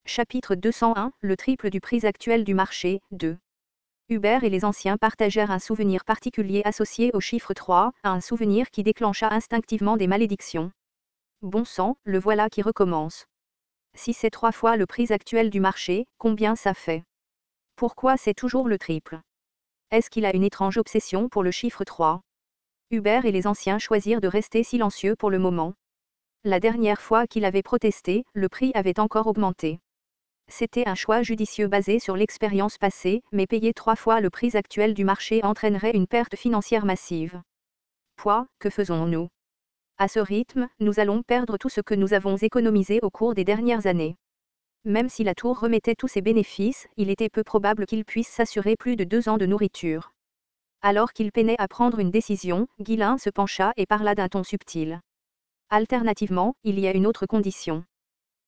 Chapitre 201, le triple du prix actuel du marché, 2. Hubert et les anciens partagèrent un souvenir particulier associé au chiffre 3, un souvenir qui déclencha instinctivement des malédictions. Bon sang, le voilà qui recommence. Si c'est 3 fois le prix actuel du marché, combien ça fait? Pourquoi c'est toujours le triple? Est-ce qu'il a une étrange obsession pour le chiffre 3? Hubert et les anciens choisirent de rester silencieux pour le moment. La dernière fois qu'il avait protesté, le prix avait encore augmenté. C'était un choix judicieux basé sur l'expérience passée, mais payer 3 fois le prix actuel du marché entraînerait une perte financière massive. Que faisons-nous? À ce rythme, nous allons perdre tout ce que nous avons économisé au cours des dernières années. Même si la tour remettait tous ses bénéfices, il était peu probable qu'il puisse s'assurer plus de 2 ans de nourriture. Alors qu'il peinait à prendre une décision, Guillain se pencha et parla d'un ton subtil. Alternativement, il y a une autre condition.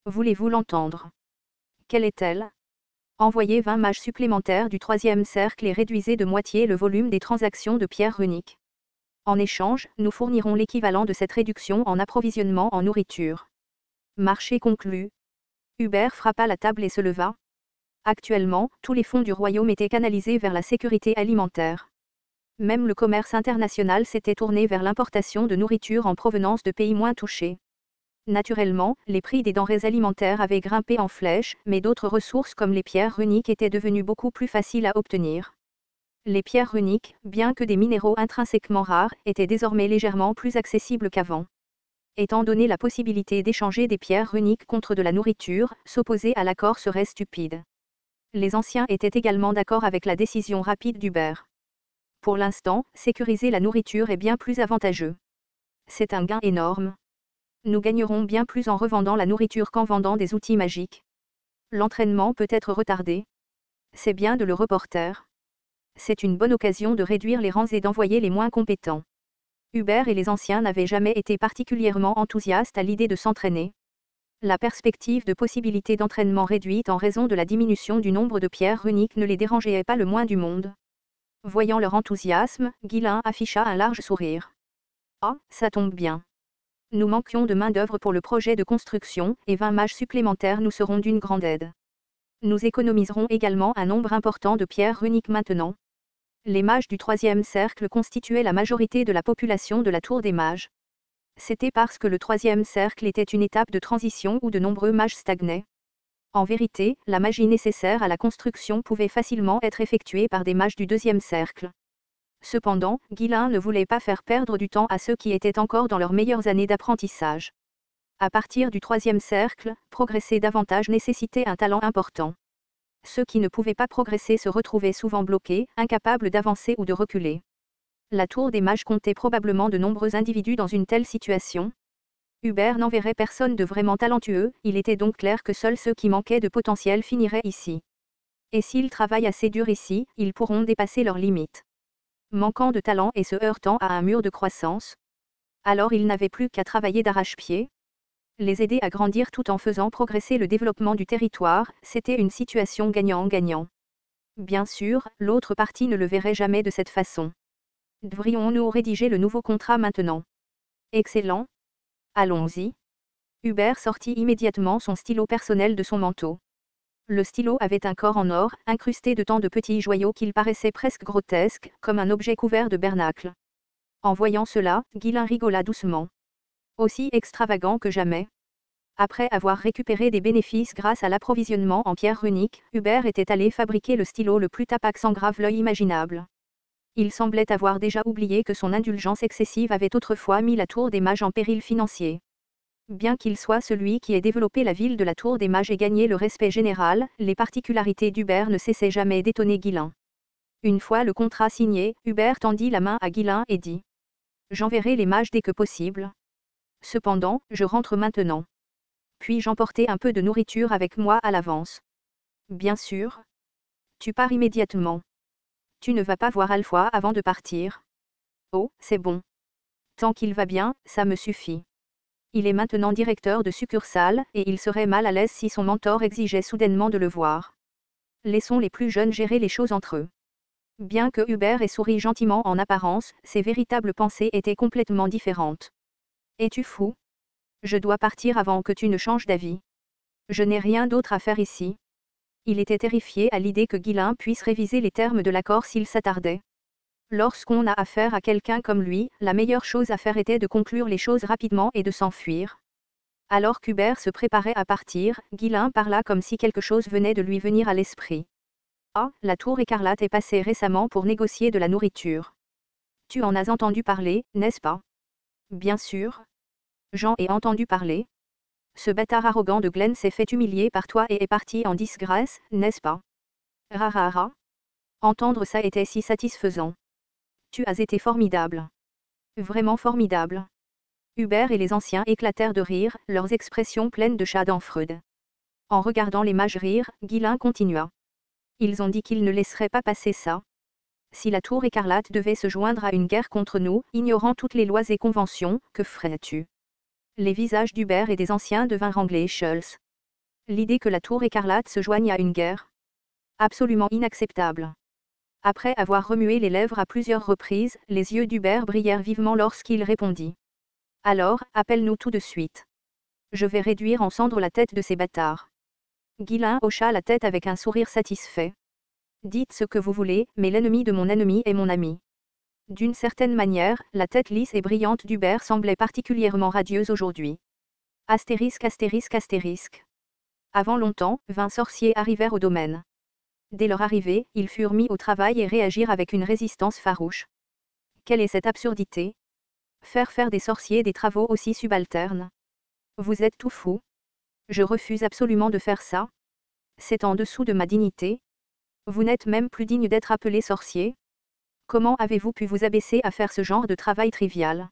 Voulez-vous l'entendre? Quelle est-elle? Envoyez 20 mages supplémentaires du 3e cercle et réduisez de moitié le volume des transactions de pierres runiques. En échange, nous fournirons l'équivalent de cette réduction en approvisionnement en nourriture. Marché conclu. Hubert frappa la table et se leva. Actuellement, tous les fonds du royaume étaient canalisés vers la sécurité alimentaire. Même le commerce international s'était tourné vers l'importation de nourriture en provenance de pays moins touchés. Naturellement, les prix des denrées alimentaires avaient grimpé en flèche, mais d'autres ressources comme les pierres runiques étaient devenues beaucoup plus faciles à obtenir. Les pierres runiques, bien que des minéraux intrinsèquement rares, étaient désormais légèrement plus accessibles qu'avant. Étant donné la possibilité d'échanger des pierres runiques contre de la nourriture, s'opposer à l'accord serait stupide. Les anciens étaient également d'accord avec la décision rapide d'Hubert. Pour l'instant, sécuriser la nourriture est bien plus avantageux. C'est un gain énorme. Nous gagnerons bien plus en revendant la nourriture qu'en vendant des outils magiques. L'entraînement peut être retardé. C'est bien de le reporter. C'est une bonne occasion de réduire les rangs et d'envoyer les moins compétents. Hubert et les anciens n'avaient jamais été particulièrement enthousiastes à l'idée de s'entraîner. La perspective de possibilités d'entraînement réduite en raison de la diminution du nombre de pierres runiques ne les dérangeait pas le moins du monde. Voyant leur enthousiasme, Guillain afficha un large sourire. Ah, ça tombe bien. Nous manquions de main-d'œuvre pour le projet de construction, et 20 mages supplémentaires nous seront d'une grande aide. Nous économiserons également un nombre important de pierres runiques maintenant. Les mages du 3e cercle constituaient la majorité de la population de la Tour des Mages. C'était parce que le 3e cercle était une étape de transition où de nombreux mages stagnaient. En vérité, la magie nécessaire à la construction pouvait facilement être effectuée par des mages du 2e cercle. Cependant, Guillain ne voulait pas faire perdre du temps à ceux qui étaient encore dans leurs meilleures années d'apprentissage. À partir du 3e cercle, progresser davantage nécessitait un talent important. Ceux qui ne pouvaient pas progresser se retrouvaient souvent bloqués, incapables d'avancer ou de reculer. La Tour des Mages comptait probablement de nombreux individus dans une telle situation. Hubert n'enverrait personne de vraiment talentueux, il était donc clair que seuls ceux qui manquaient de potentiel finiraient ici. Et s'ils travaillent assez dur ici, ils pourront dépasser leurs limites. Manquant de talent et se heurtant à un mur de croissance. Alors ils n'avaient plus qu'à travailler d'arrache-pied. Les aider à grandir tout en faisant progresser le développement du territoire, c'était une situation gagnant-gagnant. Bien sûr, l'autre partie ne le verrait jamais de cette façon. Devrions-nous rédiger le nouveau contrat maintenant? Excellent. Allons-y. Hubert sortit immédiatement son stylo personnel de son manteau. Le stylo avait un corps en or, incrusté de tant de petits joyaux qu'il paraissait presque grotesque, comme un objet couvert de bernacle. En voyant cela, Guillain rigola doucement. Aussi extravagant que jamais. Après avoir récupéré des bénéfices grâce à l'approvisionnement en pierres runiques, Hubert était allé fabriquer le stylo le plus tapax en grave l'œil imaginable. Il semblait avoir déjà oublié que son indulgence excessive avait autrefois mis la Tour des Mages en péril financier. Bien qu'il soit celui qui ait développé la ville de la Tour des Mages et gagné le respect général, les particularités d'Hubert ne cessaient jamais d'étonner Guillain. Une fois le contrat signé, Hubert tendit la main à Guillain et dit : « J'enverrai les mages dès que possible. Cependant, je rentre maintenant. Puis-je emporter un peu de nourriture avec moi à l'avance ? Bien sûr. Tu pars immédiatement. Tu ne vas pas voir Alfoy avant de partir. Oh, c'est bon. Tant qu'il va bien, ça me suffit. Il est maintenant directeur de succursale, et il serait mal à l'aise si son mentor exigeait soudainement de le voir. Laissons les plus jeunes gérer les choses entre eux. Bien que Hubert ait souri gentiment en apparence, ses véritables pensées étaient complètement différentes. Es-tu fou ? Je dois partir avant que tu ne changes d'avis. Je n'ai rien d'autre à faire ici. Il était terrifié à l'idée que Guilain puisse réviser les termes de l'accord s'il s'attardait. Lorsqu'on a affaire à quelqu'un comme lui, la meilleure chose à faire était de conclure les choses rapidement et de s'enfuir. Alors qu'Hubert se préparait à partir, Guilain parla comme si quelque chose venait de lui venir à l'esprit. Ah, la tour écarlate est passée récemment pour négocier de la nourriture. Tu en as entendu parler, n'est-ce pas? Bien sûr. J'en ai entendu parler. Ce bâtard arrogant de Glenn s'est fait humilier par toi et est parti en disgrâce, n'est-ce pas? Rarara. Entendre ça était si satisfaisant. Tu as été formidable. Vraiment formidable. Hubert et les anciens éclatèrent de rire, leurs expressions pleines de schadenfreude. En regardant les mages rire, Guilain continua. Ils ont dit qu'ils ne laisseraient pas passer ça. Si la tour écarlate devait se joindre à une guerre contre nous, ignorant toutes les lois et conventions, que ferais-tu? Les visages d'Hubert et des anciens devinrent anglais et Schulz. L'idée que la tour écarlate se joigne à une guerre. Absolument inacceptable. Après avoir remué les lèvres à plusieurs reprises, les yeux d'Hubert brillèrent vivement lorsqu'il répondit. Alors, appelle-nous tout de suite. Je vais réduire en cendres la tête de ces bâtards. Guilain hocha la tête avec un sourire satisfait. Dites ce que vous voulez, mais l'ennemi de mon ennemi est mon ami. D'une certaine manière, la tête lisse et brillante d'Hubert semblait particulièrement radieuse aujourd'hui. Astérisque astérisque astérisque. Avant longtemps, 20 sorciers arrivèrent au domaine. Dès leur arrivée, ils furent mis au travail et réagirent avec une résistance farouche. Quelle est cette absurdité? Faire des sorciers des travaux aussi subalternes? Vous êtes tout fou. Je refuse absolument de faire ça. C'est en dessous de ma dignité. Vous n'êtes même plus digne d'être appelé sorcier. Comment avez-vous pu vous abaisser à faire ce genre de travail trivial?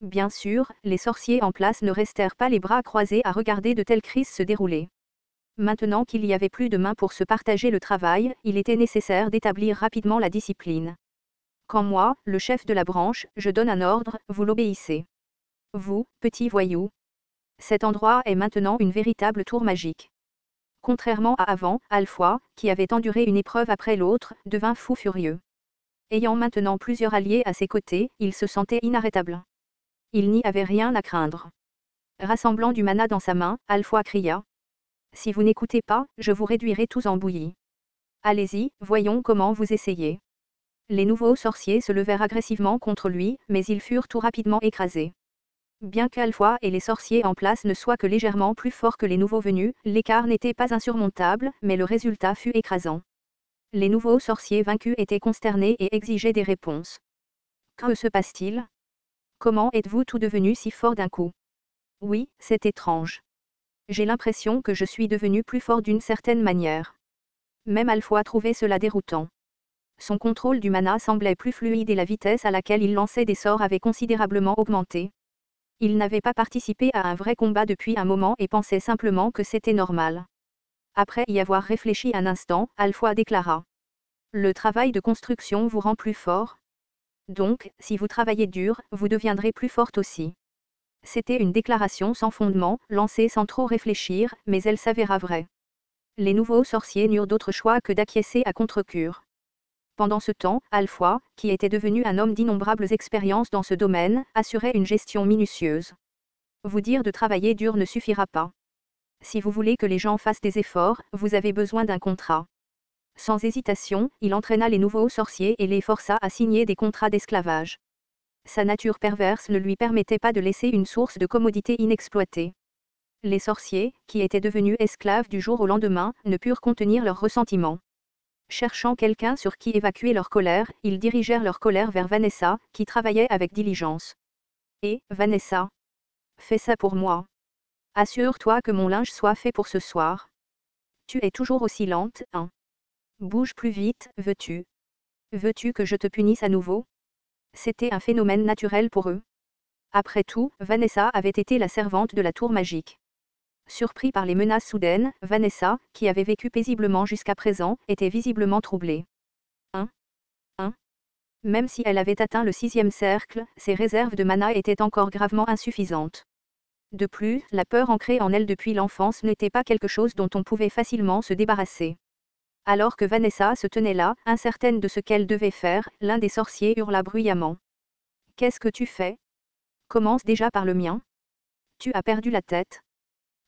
Bien sûr, les sorciers en place ne restèrent pas les bras croisés à regarder de telles crises se dérouler. Maintenant qu'il y avait plus de mains pour se partager le travail, il était nécessaire d'établir rapidement la discipline. Quand moi, le chef de la branche, je donne un ordre, vous l'obéissez. Vous, petit voyou. Cet endroit est maintenant une véritable tour magique. Contrairement à avant, Alfoy, qui avait enduré une épreuve après l'autre, devint fou furieux. Ayant maintenant plusieurs alliés à ses côtés, il se sentait inarrêtable. Il n'y avait rien à craindre. Rassemblant du mana dans sa main, Alfoy cria. Si vous n'écoutez pas, je vous réduirai tous en bouillie. Allez-y, voyons comment vous essayez. Les nouveaux sorciers se levèrent agressivement contre lui, mais ils furent tout rapidement écrasés. Bien qu'Alfoy et les sorciers en place ne soient que légèrement plus forts que les nouveaux venus, l'écart n'était pas insurmontable, mais le résultat fut écrasant. Les nouveaux sorciers vaincus étaient consternés et exigeaient des réponses. Que se passe-t-il? Comment êtes-vous tout devenus si forts d'un coup? Oui, c'est étrange. J'ai l'impression que je suis devenu plus fort d'une certaine manière. Même Alfoy trouvait cela déroutant. Son contrôle du mana semblait plus fluide et la vitesse à laquelle il lançait des sorts avait considérablement augmenté. Il n'avait pas participé à un vrai combat depuis un moment et pensait simplement que c'était normal. Après y avoir réfléchi un instant, Alfoy déclara. Le travail de construction vous rend plus fort. Donc, si vous travaillez dur, vous deviendrez plus forte aussi. C'était une déclaration sans fondement, lancée sans trop réfléchir, mais elle s'avéra vraie. Les nouveaux sorciers n'eurent d'autre choix que d'acquiescer à contre-cure. Pendant ce temps, Alfoy, qui était devenu un homme d'innombrables expériences dans ce domaine, assurait une gestion minutieuse. Vous dire de travailler dur ne suffira pas. Si vous voulez que les gens fassent des efforts, vous avez besoin d'un contrat. Sans hésitation, il entraîna les nouveaux sorciers et les força à signer des contrats d'esclavage. Sa nature perverse ne lui permettait pas de laisser une source de commodité inexploitée. Les sorciers, qui étaient devenus esclaves du jour au lendemain, ne purent contenir leur ressentiment. Cherchant quelqu'un sur qui évacuer leur colère, ils dirigèrent leur colère vers Vanessa, qui travaillait avec diligence. Et, Vanessa, fais ça pour moi. Assure-toi que mon linge soit fait pour ce soir. Tu es toujours aussi lente, hein? Bouge plus vite, veux-tu? Veux-tu que je te punisse à nouveau? C'était un phénomène naturel pour eux. Après tout, Vanessa avait été la servante de la tour magique. Surpris par les menaces soudaines, Vanessa, qui avait vécu paisiblement jusqu'à présent, était visiblement troublée. Hein? Même si elle avait atteint le 6e cercle, ses réserves de mana étaient encore gravement insuffisantes. De plus, la peur ancrée en elle depuis l'enfance n'était pas quelque chose dont on pouvait facilement se débarrasser. Alors que Vanessa se tenait là, incertaine de ce qu'elle devait faire, l'un des sorciers hurla bruyamment. Qu'est-ce que tu fais? Commence déjà par le mien. Tu as perdu la tête.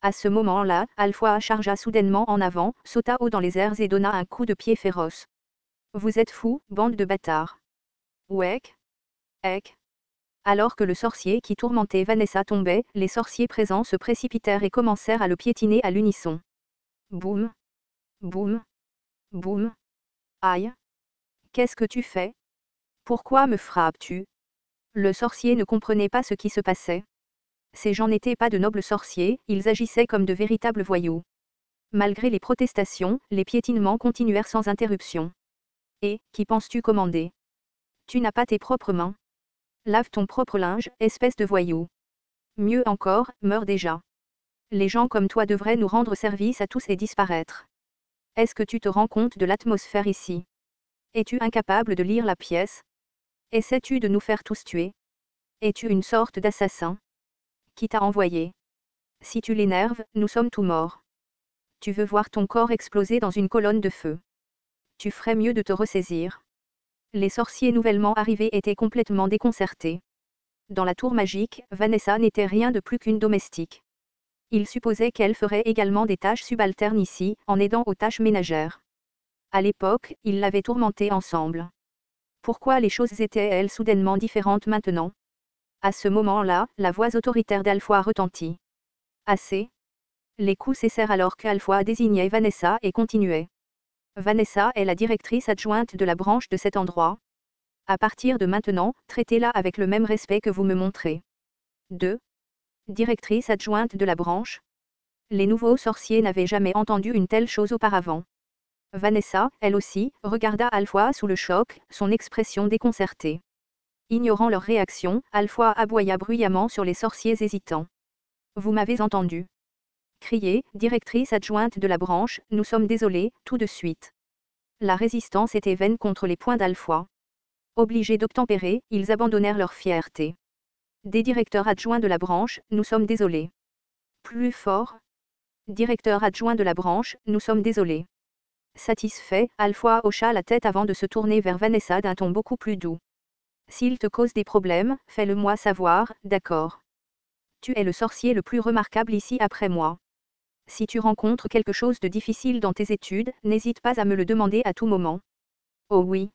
À ce moment-là, Alpha chargea soudainement en avant, sauta haut dans les airs et donna un coup de pied féroce. Vous êtes fous, bande de bâtards. Ouek. Ek. Alors que le sorcier qui tourmentait Vanessa tombait, les sorciers présents se précipitèrent et commencèrent à le piétiner à l'unisson. Boum. Boum. Boum. Aïe. Qu'est-ce que tu fais? Pourquoi me frappes-tu? Le sorcier ne comprenait pas ce qui se passait. Ces gens n'étaient pas de nobles sorciers, ils agissaient comme de véritables voyous. Malgré les protestations, les piétinements continuèrent sans interruption. Et, qui penses-tu commander? Tu n'as pas tes propres mains. Lave ton propre linge, espèce de voyou. Mieux encore, meurs déjà. Les gens comme toi devraient nous rendre service à tous et disparaître. Est-ce que tu te rends compte de l'atmosphère ici? Es-tu incapable de lire la pièce? Essaies-tu de nous faire tous tuer? Es-tu une sorte d'assassin? Qui t'a envoyé? Si tu l'énerves, nous sommes tous morts. Tu veux voir ton corps exploser dans une colonne de feu. Tu ferais mieux de te ressaisir. Les sorciers nouvellement arrivés étaient complètement déconcertés. Dans la tour magique, Vanessa n'était rien de plus qu'une domestique. Ils supposaient qu'elle ferait également des tâches subalternes ici, en aidant aux tâches ménagères. À l'époque, ils l'avaient tourmentée ensemble. Pourquoi les choses étaient-elles soudainement différentes maintenant? À ce moment-là, la voix autoritaire d'Alpha retentit. Assez. Les coups cessèrent alors qu'Alpha désignait Vanessa et continuait. Vanessa est la directrice adjointe de la branche de cet endroit. À partir de maintenant, traitez-la avec le même respect que vous me montrez. 2. Directrice adjointe de la branche. Les nouveaux sorciers n'avaient jamais entendu une telle chose auparavant. Vanessa, elle aussi, regarda Alpha sous le choc, son expression déconcertée. Ignorant leur réaction, Alpha aboya bruyamment sur les sorciers hésitants. Vous m'avez entendu. Criez, directrice adjointe de la branche, nous sommes désolés, tout de suite. La résistance était vaine contre les poings d'Alpha. Obligés d'obtempérer, ils abandonnèrent leur fierté. Des directeurs adjoints de la branche, nous sommes désolés. Plus fort. Directeur adjoint de la branche, nous sommes désolés. Satisfait, Alpha hocha la tête avant de se tourner vers Vanessa d'un ton beaucoup plus doux. S'il te cause des problèmes, fais-le-moi savoir, d'accord. Tu es le sorcier le plus remarquable ici après moi. Si tu rencontres quelque chose de difficile dans tes études, n'hésite pas à me le demander à tout moment. Oh oui.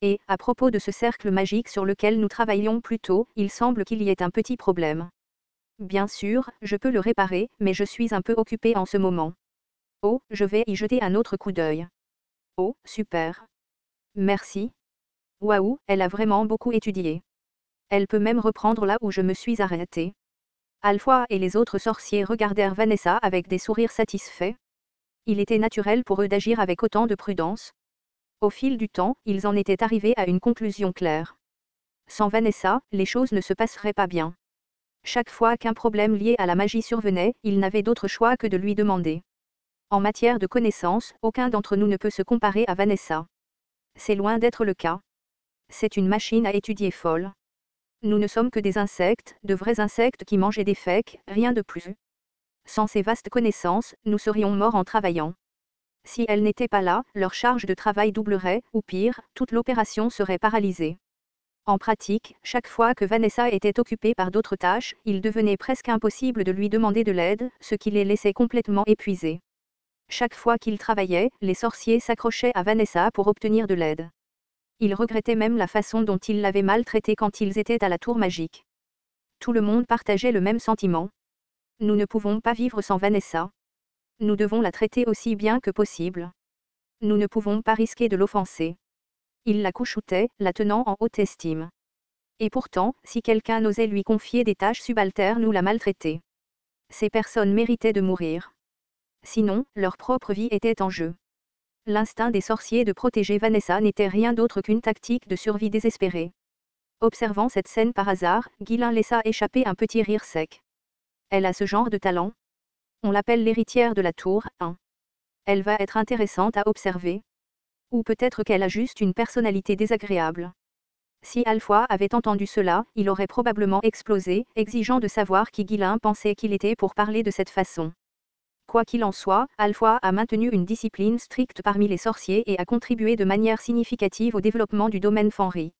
Et, à propos de ce cercle magique sur lequel nous travaillions plus tôt, il semble qu'il y ait un petit problème. Bien sûr, je peux le réparer, mais je suis un peu occupé en ce moment. Oh, je vais y jeter un autre coup d'œil. Oh, super. Merci. Waouh, elle a vraiment beaucoup étudié. Elle peut même reprendre là où je me suis arrêté. Alpha et les autres sorciers regardèrent Vanessa avec des sourires satisfaits. Il était naturel pour eux d'agir avec autant de prudence. Au fil du temps, ils en étaient arrivés à une conclusion claire. Sans Vanessa, les choses ne se passeraient pas bien. Chaque fois qu'un problème lié à la magie survenait, ils n'avaient d'autre choix que de lui demander. En matière de connaissances, aucun d'entre nous ne peut se comparer à Vanessa. C'est loin d'être le cas. C'est une machine à étudier folle. Nous ne sommes que des insectes, de vrais insectes qui mangeaient des fèques, rien de plus. Sans ces vastes connaissances, nous serions morts en travaillant. Si elles n'étaient pas là, leur charge de travail doublerait, ou pire, toute l'opération serait paralysée. En pratique, chaque fois que Vanessa était occupée par d'autres tâches, il devenait presque impossible de lui demander de l'aide, ce qui les laissait complètement épuisés. Chaque fois qu'ils travaillaient, les sorciers s'accrochaient à Vanessa pour obtenir de l'aide. Ils regrettaient même la façon dont ils l'avaient maltraitée quand ils étaient à la tour magique. Tout le monde partageait le même sentiment. Nous ne pouvons pas vivre sans Vanessa. Nous devons la traiter aussi bien que possible. Nous ne pouvons pas risquer de l'offenser. Ils la couchoutaient, la tenant en haute estime. Et pourtant, si quelqu'un osait lui confier des tâches subalternes ou la maltraiter, ces personnes méritaient de mourir. Sinon, leur propre vie était en jeu. L'instinct des sorciers de protéger Vanessa n'était rien d'autre qu'une tactique de survie désespérée. Observant cette scène par hasard, Guilin laissa échapper un petit rire sec. Elle a ce genre de talent. On l'appelle l'héritière de la tour, hein. Elle va être intéressante à observer. Ou peut-être qu'elle a juste une personnalité désagréable. Si Alpha avait entendu cela, il aurait probablement explosé, exigeant de savoir qui Guilin pensait qu'il était pour parler de cette façon. Quoi qu'il en soit, Alpha a maintenu une discipline stricte parmi les sorciers et a contribué de manière significative au développement du domaine Fenris.